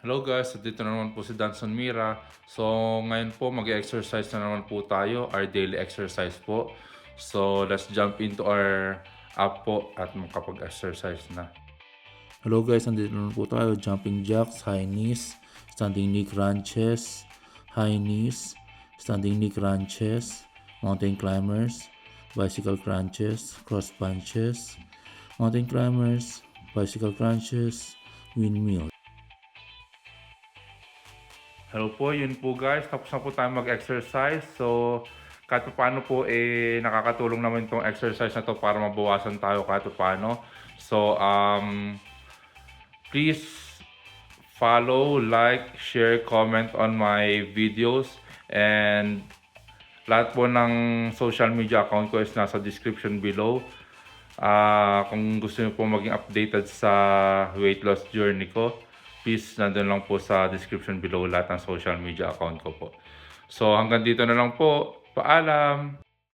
Hello guys, dito na naman po si Danson Mira. So ngayon po mag-exercise na naman po tayo, our daily exercise po. So let's jump into our app po at makapag-exercise na. Hello guys, nandito naman po tayo. Jumping jacks, high knees, standing knee crunches, high knees, standing knee crunches, mountain climbers, bicycle crunches, cross punches, mountain climbers, bicycle crunches, windmill. Hello po, yun po guys. Tapos na po tayo mag-exercise. So, kahit pa paano po, nakakatulong naman itong exercise na to para mabawasan tayo kahit pa paano. So, please follow, like, share, comment on my videos. And lahat po ng social media account ko is nasa description below. Kung gusto niyo po maging updated sa weight loss journey ko, please nandun lang po sa description below lahat ng social media account ko po. So hanggang dito na lang po. Paalam!